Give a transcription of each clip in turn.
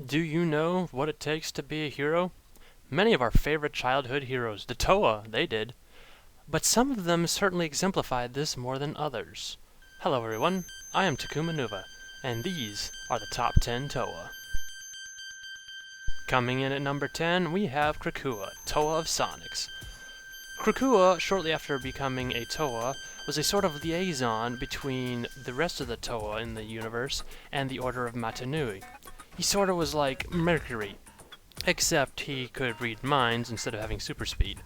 Do you know what it takes to be a hero? Many of our favorite childhood heroes, the Toa, they did. But some of them certainly exemplified this more than others. Hello everyone, I am Takanuva, and these are the top 10 Toa. Coming in at number 10, we have Kokua, Toa of Sonics. Kokua, shortly after becoming a Toa, was a sort of liaison between the rest of the Toa in the universe and the Order of Matanui. He sort of was like Mercury, except he could read minds instead of having super speed.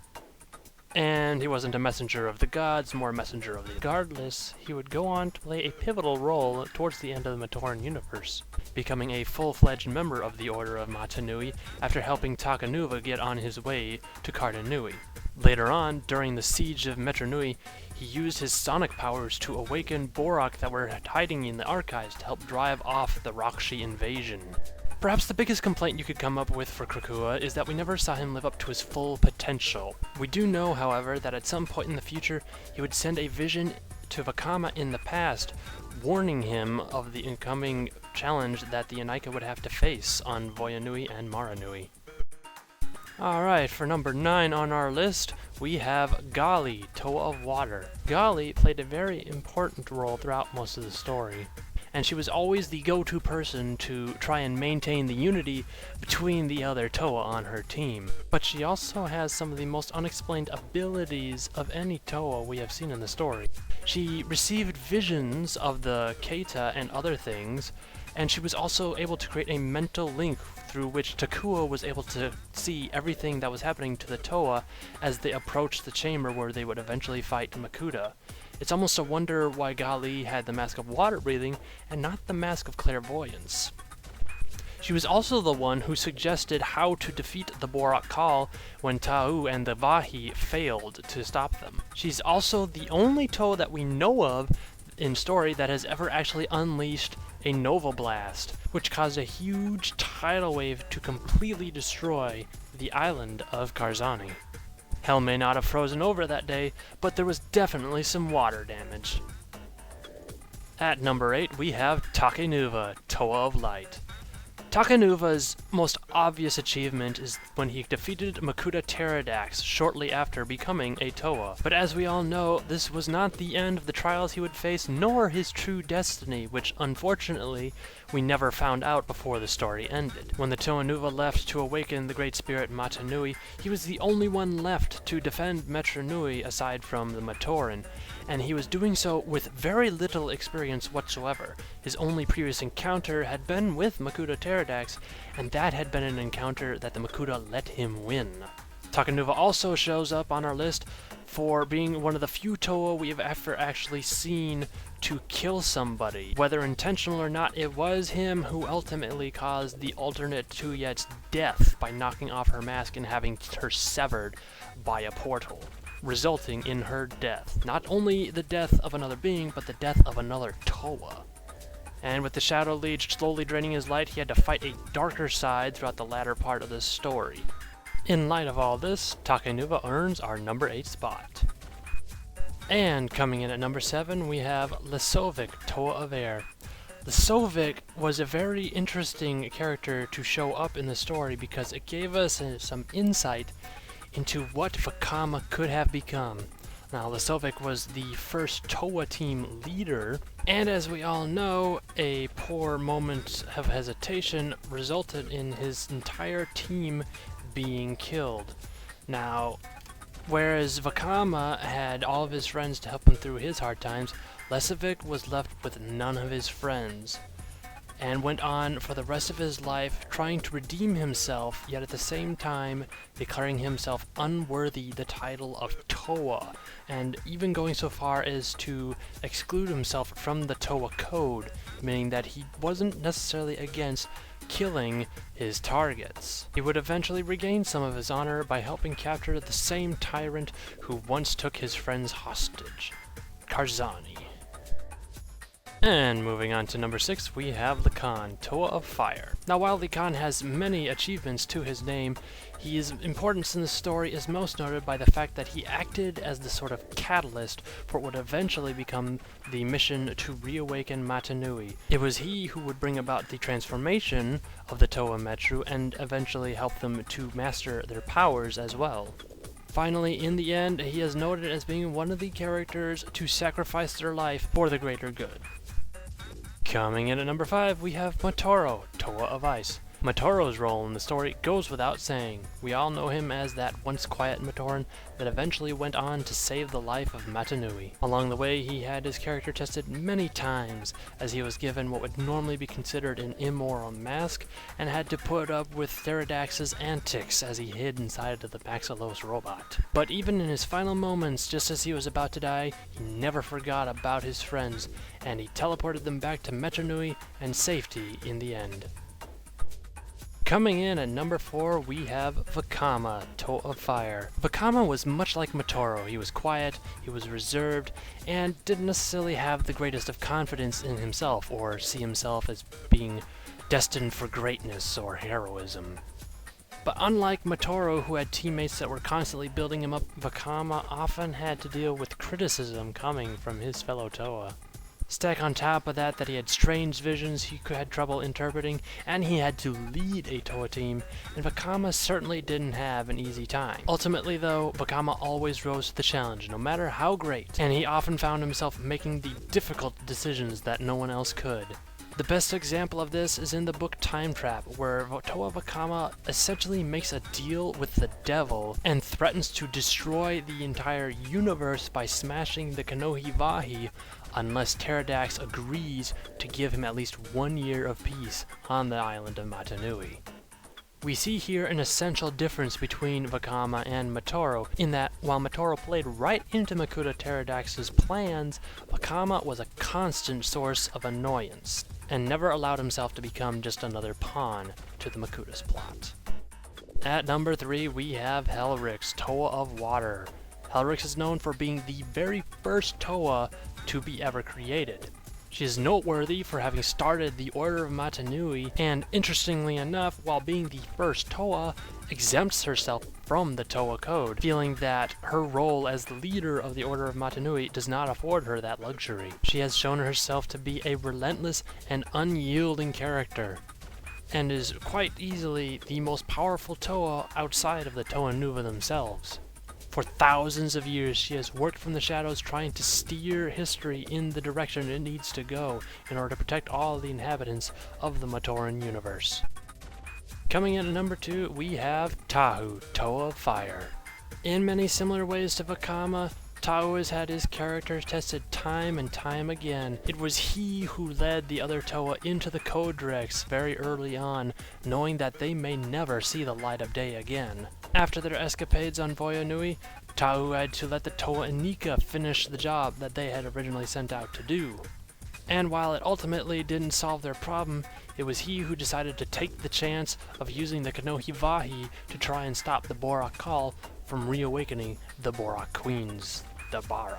And he wasn't a messenger of the gods, more a messenger of the... Regardless, he would go on to play a pivotal role towards the end of the Matoran universe, becoming a full-fledged member of the Order of Matanui after helping Takanuva get on his way to Cardanui. Later on, during the siege of Metronui, he used his sonic powers to awaken Borak that were hiding in the archives to help drive off the Rakshi invasion. Perhaps the biggest complaint you could come up with for Kokua is that we never saw him live up to his full potential. We do know, however, that at some point in the future, he would send a vision to Vakama in the past, warning him of the incoming challenge that the Yonica would have to face on Voyanui and Maranui. Alright, for number 9 on our list, we have Gali, Toa of Water. Gali played a very important role throughout most of the story, and she was always the go-to person to try and maintain the unity between the other Toa on her team. But she also has some of the most unexplained abilities of any Toa we have seen in the story. She received visions of the Keita and other things, and she was also able to create a mental link through which Takuma was able to see everything that was happening to the Toa as they approached the chamber where they would eventually fight Makuta. It's almost a wonder why Gali had the mask of water breathing and not the mask of clairvoyance. She was also the one who suggested how to defeat the Borak Call when Tau and the Vahi failed to stop them. She's also the only Toa that we know of in story that has ever actually unleashed a Nova Blast, which caused a huge tidal wave to completely destroy the island of Karzani. Hell may not have frozen over that day, but there was definitely some water damage. At number 8, we have Takanuva, Toa of Light. Takanuva's most obvious achievement is when he defeated Makuta Pterodax shortly after becoming a Toa. But as we all know, this was not the end of the trials he would face, nor his true destiny, which unfortunately we never found out before the story ended. When the Takanuva left to awaken the Great Spirit Matanui, he was the only one left to defend Metronui aside from the Matoran, and he was doing so with very little experience whatsoever. His only previous encounter had been with Makuta Pterodax, and that had been an encounter that the Makuta let him win. Takanuva also shows up on our list for being one of the few Toa we have ever actually seen to kill somebody. Whether intentional or not, it was him who ultimately caused the alternate Tuyet's death by knocking off her mask and having her severed by a portal, resulting in her death. Not only the death of another being, but the death of another Toa. And with the Shadow Leech slowly draining his light, he had to fight a darker side throughout the latter part of the story. In light of all this, Takanuva earns our number 8 spot. And coming in at number 7, we have Sovaq, Toa of Air. The Sovaq was a very interesting character to show up in the story because it gave us some insight into what Vakama could have become. Now, the Sovaq was the first Toa team leader, and as we all know, a poor moment of hesitation resulted in his entire team being killed. Now, whereas Vakama had all of his friends to help him through his hard times, Sovaq was left with none of his friends, and went on for the rest of his life trying to redeem himself, yet at the same time declaring himself unworthy the title of Toa, and even going so far as to exclude himself from the Toa Code, meaning that he wasn't necessarily against killing his targets. He would eventually regain some of his honor by helping capture the same tyrant who once took his friends hostage, Karzani. And moving on to number 6, we have Lacan, Toa of Fire. Now while Lacan has many achievements to his name, his importance in the story is most noted by the fact that he acted as the sort of catalyst for what would eventually become the mission to reawaken Matanui. It was he who would bring about the transformation of the Toa Metru and eventually help them to master their powers as well. Finally, in the end, he is noted as being one of the characters to sacrifice their life for the greater good. Coming in at number 5, we have Potaro, Toa of Ice. Mataro's role in the story goes without saying. We all know him as that once quiet Matoran that eventually went on to save the life of Matanui. Along the way, he had his character tested many times, as he was given what would normally be considered an immoral mask, and had to put up with Pterodax's antics as he hid inside of the Maxillos robot. But even in his final moments, just as he was about to die, he never forgot about his friends, and he teleported them back to Matanui and safety in the end. Coming in at number 4, we have Vakama, Toa of Fire. Vakama was much like Motoro. He was quiet, he was reserved, and didn't necessarily have the greatest of confidence in himself, or see himself as being destined for greatness or heroism. But unlike Motoro, who had teammates that were constantly building him up, Vakama often had to deal with criticism coming from his fellow Toa. Stack on top of that he had strange visions he had trouble interpreting, and he had to lead a Toa team, and Vakama certainly didn't have an easy time. Ultimately though, Vakama always rose to the challenge, no matter how great, and he often found himself making the difficult decisions that no one else could. The best example of this is in the book Time Trap, where Toa Vakama essentially makes a deal with the devil and threatens to destroy the entire universe by smashing the Kanohivahi unless Pterodax agrees to give him at least 1 year of peace on the island of Matanui. We see here an essential difference between Vakama and Motoro, in that while Motoro played right into Makuta Pterodax's plans, Vakama was a constant source of annoyance, and never allowed himself to become just another pawn to the Makuta's plot. At number 3, we have Elric, Toa of Water. Elric is known for being the very first Toa to be ever created. She is noteworthy for having started the Order of Matanui, and interestingly enough, while being the first Toa, exempts herself from the Toa Code, feeling that her role as the leader of the Order of Matanui does not afford her that luxury. She has shown herself to be a relentless and unyielding character, and is quite easily the most powerful Toa outside of the Takanuva themselves. For thousands of years, she has worked from the shadows trying to steer history in the direction it needs to go in order to protect all the inhabitants of the Matoran universe. Coming in at number 2, we have Tahu, Toa of Fire. In many similar ways to Vakama, Tahu has had his character tested time and time again. It was he who led the other Toa into the Codex very early on, knowing that they may never see the light of day again. After their escapades on Voya Nui, Tahu had to let the Toa Inika finish the job that they had originally sent out to do. And while it ultimately didn't solve their problem, it was he who decided to take the chance of using the Kanohivahi to try and stop the Borak Call from reawakening the Borak Queens, the Barag.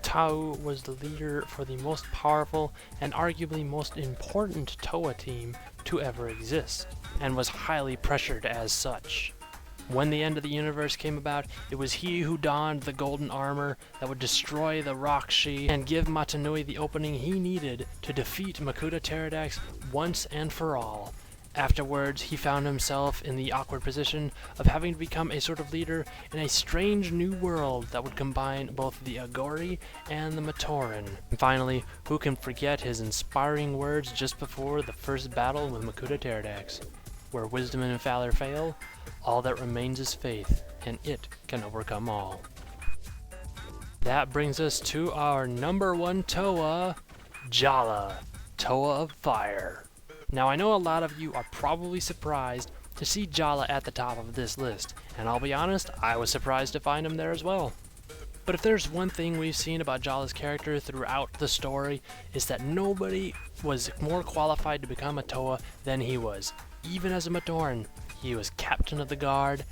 Tahu was the leader for the most powerful and arguably most important Toa team to ever exist, and was highly pressured as such. When the end of the universe came about, it was he who donned the golden armor that would destroy the Rakshi and give Matanui the opening he needed to defeat Makuta Pterodax once and for all. Afterwards, he found himself in the awkward position of having to become a sort of leader in a strange new world that would combine both the Agori and the Matoran. And finally, who can forget his inspiring words just before the first battle with Makuta Pterodax? Where wisdom and valor fail, all that remains is faith, and it can overcome all. That brings us to our number 1 Toa, Jala, Toa of Fire. Now I know a lot of you are probably surprised to see Jala at the top of this list, and I'll be honest, I was surprised to find him there as well. But if there's one thing we've seen about Jala's character throughout the story, is that nobody was more qualified to become a Toa than he was. Even as a Matoran, he was captain of the guard,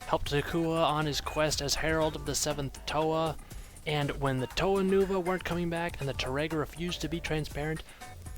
helped Kokua on his quest as Herald of the 7th Toa, and when the Takanuva weren't coming back and the Taraga refused to be transparent,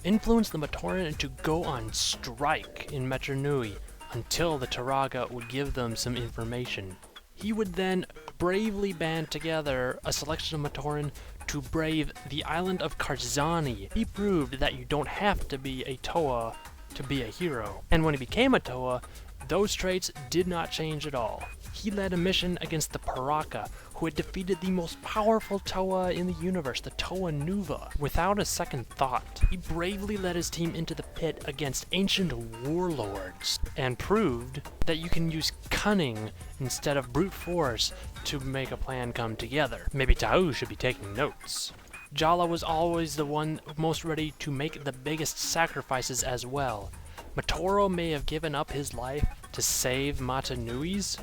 influenced the Matoran to go on strike in Metru Nui until the Taraga would give them some information. He would then bravely band together a selection of Matoran to brave the island of Karzani. He proved that you don't have to be a Toa to be a hero. And when he became a Toa, those traits did not change at all. He led a mission against the Paraka, who had defeated the most powerful Toa in the universe, the Takanuva, without a second thought. He bravely led his team into the pit against ancient warlords, and proved that you can use cunning instead of brute force to make a plan come together. Maybe Tau should be taking notes. Jala was always the one most ready to make the biggest sacrifices as well. Matoro may have given up his life to save Mata Nui's,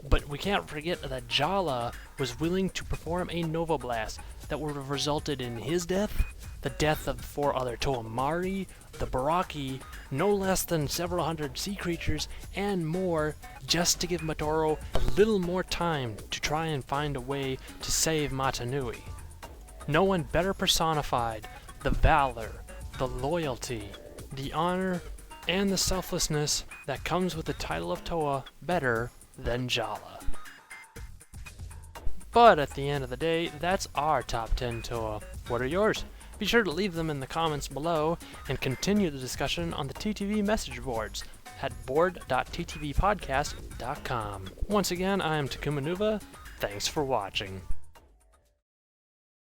but we can't forget that Jala was willing to perform a Nova Blast that would have resulted in his death, the death of 4 other Toamari, the Baraki, no less than several hundred sea creatures, and more, just to give Matoro a little more time to try and find a way to save Mata Nui. No one better personified the valor, the loyalty, the honor, and the selflessness that comes with the title of Toa better than Jala. But at the end of the day, that's our top 10 Toa. What are yours? Be sure to leave them in the comments below and continue the discussion on the TTV message boards at board.ttvpodcast.com. Once again, I am Takuma. Thanks for watching.